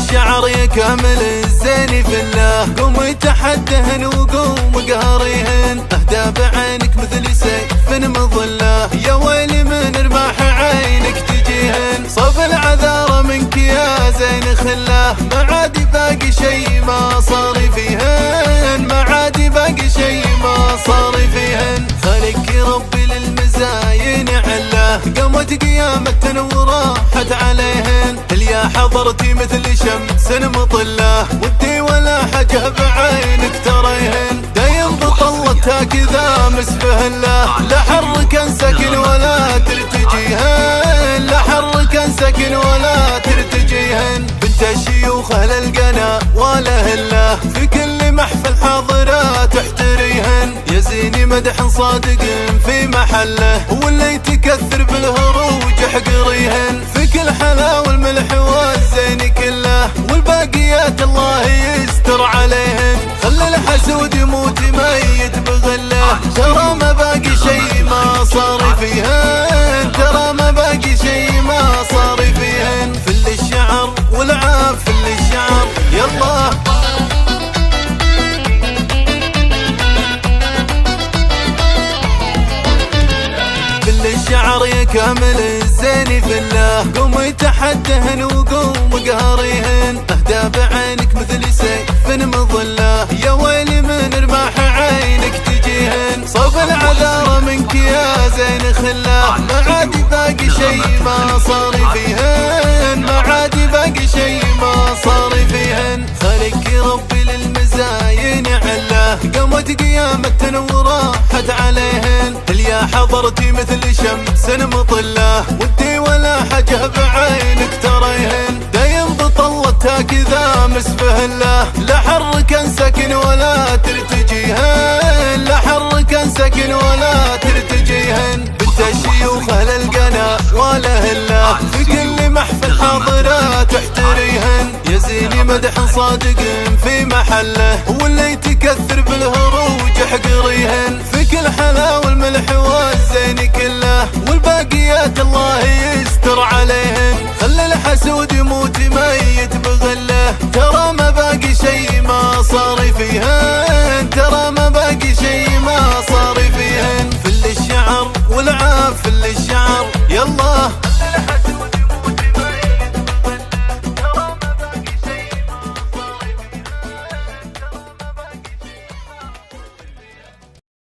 الشعر يا كامل الزين في الله، قوم تحدهن وقوم قهريهن، اهدى بعينك مثل سيف مظله، يا ويلي من رماح عينك تجيهن، صف العذارى منك يا زين خله، ما عاد باقي شي ما صار فيهن، ما عاد باقي شي ما صار فيهن، خلك ربي للمزاين عله، قامت قيامة وراحت عليهن، يا حضرتي مثل شمس مطله، ودي ولا حاجة بعينك تريهن، دايم بطلتها كذا مسفه له، لا حرك سكن ولا ترتجيهن، لا حرك سكن ولا ترتجيهن، بنت الشيوخ اهل القنا ولا هله، في كل محفل حاضرة تحتريهن، يا زيني مدح صادق في محله، واللي يتكثر بالهروج احقريهن، في كل حلا والملح والزين كله، والباقيات الله يستر عليهن، خلي الحسود يموت ميت بغله، ترى ما باقي شي ما صار فيهن، ترى ما باقي شي ما صار فيهن، فل الشعر والعاب فل الشعر يلا. الشعر يا كامل الزين في الله، قوم تحدهن وقوم قهريهن، اهدى بعينك مثل سيف مظله، يا ويلي من رماح عينك تجيهن، صوب العذارى منك يا زين خله، ما عاد باقي شي ما صار فيهن، ما عاد باقي شي ما صار فيهن، خلك ربي للمزاين عله، قامت قيامة وراحت عليهن، يا حضرتي مثل شمس مطله، ودي ولا حاجة بعينك تريهن، دايم بطلتها كذا مسفه له، لا حرك سكن ولا ترتجيهن، لا حرك سكن ولا ترتجيهن، بنت الشيوخ اهل القنا ولا هله، في كل محفل حاضرة تحتريهن، يا زيني مدح صادق في محله، واللي يتكثر بالهروج احقريهن، في كل حلا والملح والزين كله، والباقيات الله يستر عليهن، خلي الحسود يموت ميت بغيره.